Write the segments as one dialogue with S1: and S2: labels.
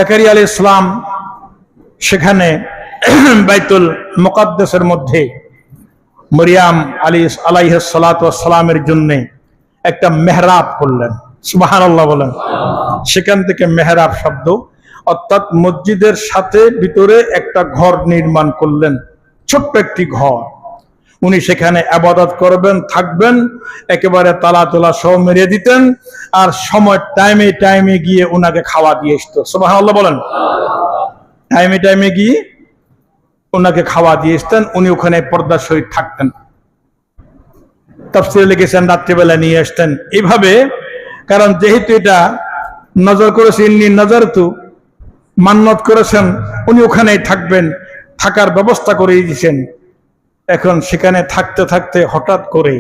S1: জাকারিয়া আলাইহিস সালাম সেখানে বাইতুল মুকাদ্দাসের মধ্যে মরিয়াম আলাইহিস সালাতু ওয়াস সালামের জন্য একটা মেহরাব করলেন। সুবহানাল্লাহ বলেন। সেখান থেকে মেহরাব শব্দ অর্থাৎ মসজিদের সাথে ভিতরে একটা ঘর নির্মাণ করলেন, ছোট্ট একটি ঘর। উনি সেখানে ইবাদত করবেন, থাকবেন, একেবারে তালা তোলা সহ মেরে দিতেন, আর সময় টাইমে টাইমে গিয়ে ওনাকে খাওয়া দিয়ে আসতো। সুবহানাল্লাহ বলেন। টাইমে টাইমে গিয়ে ওনাকে খাওয়া দিয়ে আসতেন, উনি ওখানে পর্দার সহিত থাকতেন। তাফসীরে লিখেছেন রাত্রিবেলা নিয়ে আসতেন এইভাবে, কারণ যেহেতু এটা নজর করেছেন, ইন্নী নজরতু, মান্নত করেছেন, উনি ওখানেই থাকবেন, থাকার ব্যবস্থা করে দিয়েছেন। এখন সেখানে থাকতে থাকতে হঠাৎ করে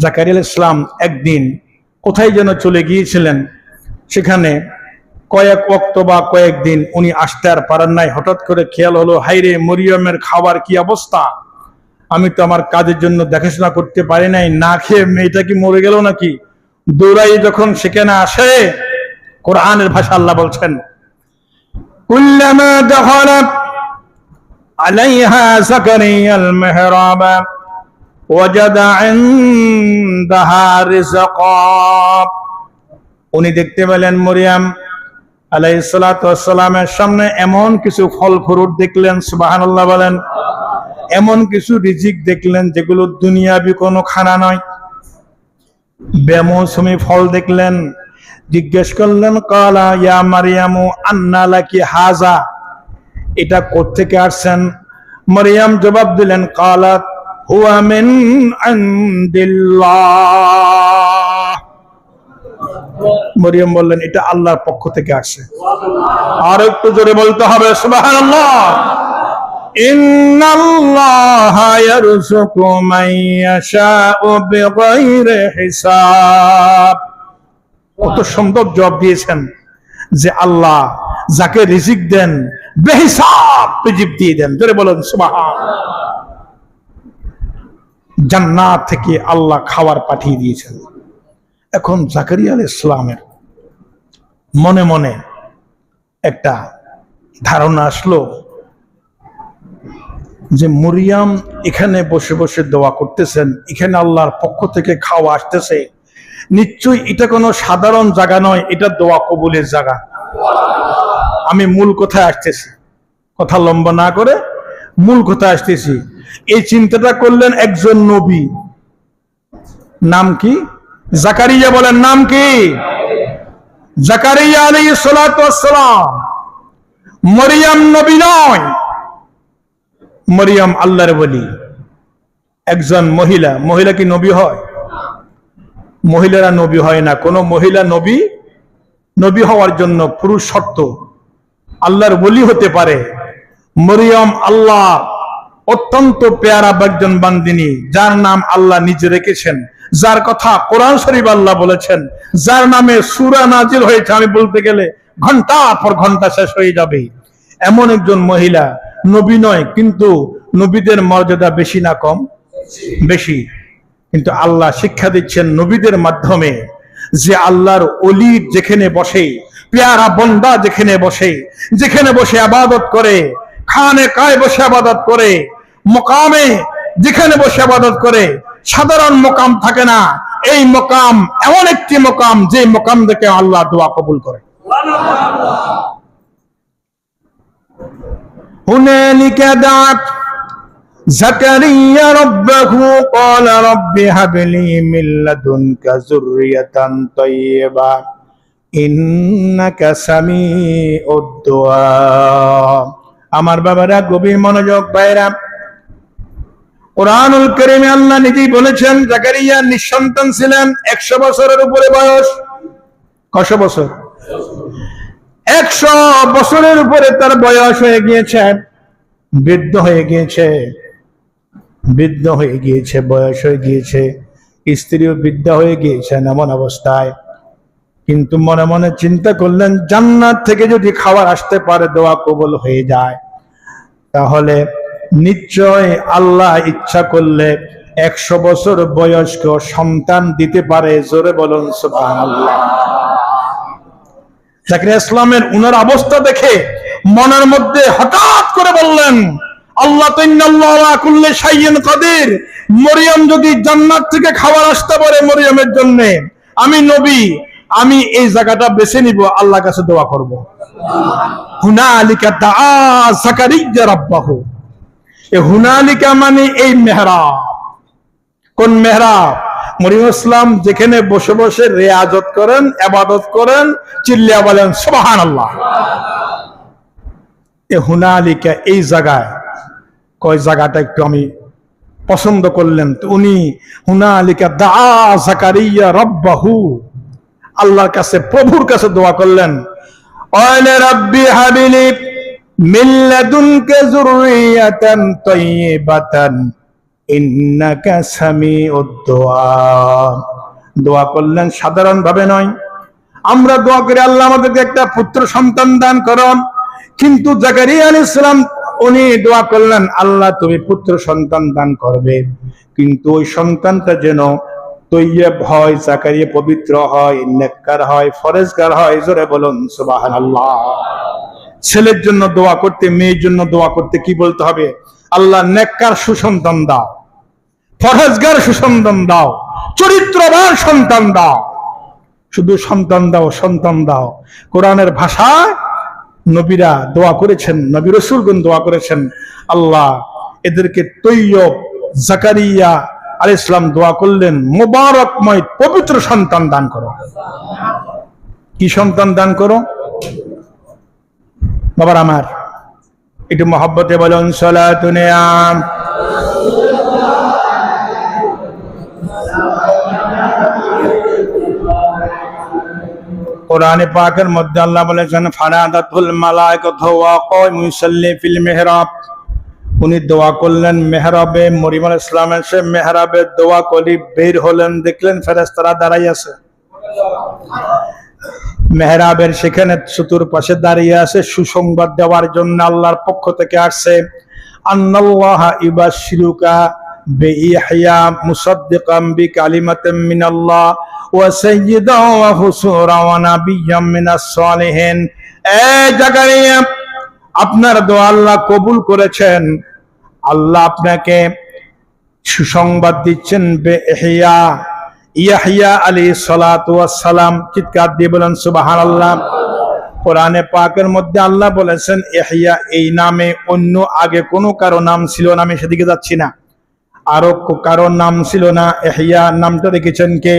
S1: জাকারিয়া আলাইহিস সালাম একদিন কোথায় যেন চলে গিয়েছিলেন, সেখানে কয়েক ওয়াক্ত বা কয়েকদিন উনি আসতে আর পারেন নাই। হঠাৎ করে খেয়াল হলো, হাইরে মরিয়মের খাবার কি অবস্থা, আমি তো আমার কাজের জন্য দেখাশোনা করতে পারি নাই, না খেয়ে মেয়েটা কি মরে গেল নাকি। দৌড়াই যখন সেখানে আসে, কোরআনের ভাষা আল্লাহ বলছেন, কুল্লামা দাখালা আলাইহা যাকারিয়া আল মিহরাবা ওয়াজাদা ইনদাহা রিজকা। উনি দেখতে পেলেন মরিয়ম আলাইহিস সালাতু ওয়াস সালামের সামনে এমন কিছু ফল ফ্রুট দেখলেন, সুবহানাল্লাহ বলেন, এমন কিছু রিজিক দেখলেন যেগুলো দুনিয়াবি কোনো খানা নয়, বেমৌসুমি ফল দেখলেন। জিজ্ঞেস করলেন, কালা ইয়া মারিয়ামু আন্না লাকি হাজা, এটা কোত্থেকে আসছেন? মরিয়ম জবাব দিলেন, কালাত হুয়া মিন ইনদিল্লাহ। মরিয়ম বললেন, এটা আল্লাহর পক্ষ থেকে আসছে। আর একটু জোরে বলতে হবে সুবহানাল্লাহ। ইন্নাল্লাহা ইয়ারযুকু মান ইয়াশাউ বিগাইরি হিসাব। কত সুন্দর জবাব দিয়েছেন যে আল্লাহ যাকে রিজিক দেন বেহিসাব রিজিক দিয়ে দেন। জোরে বলেন সুবহানাল্লাহ। জান্নাত থেকে আল্লাহ খাবার পাঠিয়ে দিয়েছেন। এখন জাকারিয়া আলাইহিস সালামের মনে মনে একটা ধারণা আসলো যে মরিয়ম এখানে বসে বসে দোয়া করতেছেন, এখানে আল্লাহর পক্ষ থেকে খাওয়া আসতেছে, নিশ্চয়ই এটা কোনো সাধারণ জায়গা নয়, এটা দোয়া কবুলের জায়গা। আমি মূল কথায় আসতেছি, কথা লম্বা না করে মূল কথায় আসতেছি। এই চিন্তাটা করলেন একজন নবী, নাম কি? জাকারিয়া। বলেন নাম কি? জাকারিয়া আলাইহিস সালাতু ওয়াস সালাম। মরিয়ম নবী নয়, মরিয়ম আল্লাহর ওলি, একজন মহিলা। মহিলা কি নবী হয়? মহিলারা নবী হয় না। কোন মহিলা নবী হওয়ার জন্য পুরুষ শর্ত, আল্লাহর ওলি হতে পারে। মরিয়ম আল্লাহ অত্যন্ত পেয়ারা একজন বান্দিনী, যার নাম আল্লাহ নিজে রেখেছেন, যার কথা কোরআন শরীফ আল্লাহ বলেছেন, যার নামে সূরা নাজিল হয়েছে, আমি বলতে গেলে ঘন্টা পর ঘন্টা শেষ হয়ে যাবে। এমন একজন মহিলা, নবী নয়, কিন্তু নবীদের মর্যাদা বেশি না কম? বেশি। কিন্তু আল্লাহ শিক্ষা দিচ্ছেন নবীদের মাধ্যমে যে আল্লাহর ওলি যেখানে বসে, পেয়ারা বন্দা যেখানে বসে ইবাদত করে, খানে কায় বসে ইবাদত করে, মুকামে যেখানে বসে ইবাদত করে, সাধারণ মুকাম থাকে না। এই মুকাম এমন একটি মুকাম যে মুকাম থেকে আল্লাহ দোয়া কবুল করে। হুনালিকা দাআত জাকারিয়া রাব্বাহু ক্বালা রাব্বি হাবলি মিন লাদুনকা যুররিয়াতান তাইয়্যিবা ইন্নাকা সামিউদ দুআ। আমার বাবারা, গভীর মনোযোগ ভাইরা, কুরআনুল কারীমে আল্লাহ নিজেই বলেছেন জাকারিয়া নিঃসন্তান ছিলেন, 100 বছরের উপরে বয়স। কত বছর? 100 বছরের উপরে তার বয়স হয়ে গিয়েছে, বৃদ্ধ হয়ে গিয়েছে, বয়স হয়ে গিয়েছে, স্ত্রীও বৃদ্ধা হয়ে গিয়েছেন। এমন অবস্থায় কিন্তু মনে মনে চিন্তা করলেন, জান্নাত থেকে যদি খাবার আসতে পারে, দোয়া কবুল হয়ে যায়, তাহলে নিশ্চয় আল্লাহ ইচ্ছা করলে 100 বছর বয়স্ক সন্তান দিতে পারে। জোরে বলুন সুবহানাল্লাহ। জাকারিয়া ইসলামের উনার অবস্থা দেখে মনের মধ্যে হঠাৎ করে বললেন, আল্লাহ তো ইন্নাল্লাহু আলা কুল্লি শাইইন কাদির, মরিয়ম যদি জান্নাত থেকে খাবার আসতে পারে মরিয়মের জন্য, আমি নবী, আমি এই জায়গাটা বেছে নিব, আল্লাহর কাছে দোয়া করব। হুনালিকা দাআ যাকারিয়া রাব্বাহু। এই হুনালিকা মানে এই মেহরাব। কোন মেহরাব? মরিয়ম ইসলাম যেখানে বসে বসে রিয়াজত করেন, ইবাদত করেন, চিল্লিয়া বলেন সুবহানাল্লাহ। এই হুনালিকা এই জায়গায়, কয় জায়গাটা একটু আমি পছন্দ করলেন, তো উনি হুনালিকা দাআ যাকারিয়া রাব্বাহু, আল্লাহর কাছে, প্রভুর কাছে দোয়া করলেন। ক্বালা রাব্বি হাবলি মিন লাদুনকা যুররিয়াতান তাইয়্যিবাতান ইন্নাকা সামিউদ দুআ। দোয়া করলেন সাধারণ ভাবে নয়। আমরা দোয়া করি আল্লাহ আমাদেরকে একটা পুত্র সন্তান দান করুন, কিন্তু জাকারিয়া আলাইহিস সালাম উনি দোয়া করলেন, আল্লাহ তুমি পুত্র সন্তান দান করবে, কিন্তু ওই সন্তানটা যেন তৈয়ব হয়, জাকারিয়া পবিত্র হয়, নেককার হয়, ফরেজগার হয়। জোরে বলুন সুবহানাল্লাহ। ছেলের জন্য দোয়া করতে, মেয়ের জন্য দোয়া করতে কি বলতে হবে? আল্লাহ নেককার সুসন্তান দাও, ফরেজগার সুসন্তান দাও, চরিত্রবান সন্তান দাও। শুধু সন্তান দাও, সন্তান দাও। কোরআনের ভাষায় নবীরা দোয়া করেছেন, নবী রাসূলগণ দোয়া করেছেন, আল্লাহ এদেরকে তৈয়ব, জাকারিয়া আলাইহিস সালাম দোয়া করলেন, মুবারকময় পবিত্র সন্তান দান করো। কি সন্তান দান করো? বাবার আমার একটু মহব্বতে বলুন সালাতুন আম। কোরআনে পাকের মধ্যে আল্লাহ বলেছেন, ফানাদাতুল মালাইকাতু ওয়া কায়মু ইউসাল্লি ফিল মিহরাব। উনি দোয়া করলেন মেহরাবে, মরিয়ম আলাইহিস সালাম এসে মেহরাবে দোয়া করি বের হলেন, দেখলেন ফেরেশতারা দাঁড়াই আছে মেহরাবের সেখানে, চতুর্পাশে দাঁড়িয়ে আছে, সুসংবাদ দেওয়ার জন্য আল্লাহর পক্ষ থেকে আসছে। আন্নাল্লাহা ইবাশশিরুকা বিইহইয়া মুসাদ্দিকাম বিকালিমাতিন মিনাল্লাহ ওয়া সাইয়্যিদান ওয়া হুসুরা ওয়া নাবিয়্যাম মিনাস সালিহিন। এই জাকারিয়া, আপনার দোয়া আল্লাহ কবুল করেছেন। আল্লাহ আপনাকে সুসংবাদ দিচ্ছেন বিইহইয়া, ইয়াহইয়া আলাইহিস সালাতু ওয়াস সালাম। চিৎকার দিয়ে বলেন সুবহানাল্লাহ। কোরআনে পাকের মধ্যে আল্লাহ বলেছেন ইহইয়া, এই নামে অন্য আগে কোনো কারো নাম ছিল না, আমি সেদিকে যাচ্ছি না, আরো কারো নাম ছিল না। ইহইয়া নামটা রেখেছেন কে?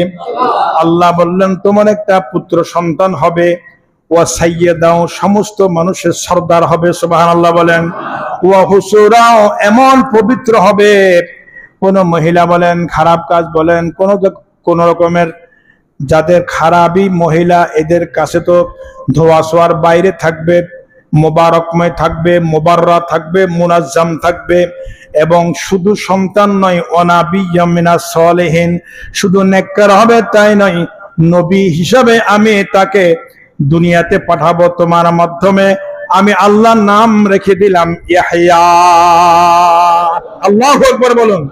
S1: আল্লাহ বললেন তোমার একটা পুত্র সন্তান হবে, ওয়া সাইয়্যিদাও, সমস্ত মানুষের সরদার হবে। সুবহানাল্লাহ বলেন। ওয়া হুসুরাও, এমন পবিত্র হবে, কোন মহিলা বলেন, খারাপ কাজ বলেন, কোন রকমের যাদের খারাপই মহিলা, এদের কাছে তো ধোয়া সোয়ার বাইরে থাকবে, মোবারকময় থাকবে, মোবাররা থাকবে, মুনাজ্জাম থাকবে। এবং শুধু সন্তান নয়, ওয়ানাবিয়্যাম মিনাস সালিহিন, শুধু নেককার হবে তাই নয়, নবী হিসাবে আমি তাকে দুনিয়াতে পাঠাবো তোমার মাধ্যমে। আমি আল্লাহর নাম রেখে দিলাম ইহইয়া। আল্লাহু আকবার বলুন।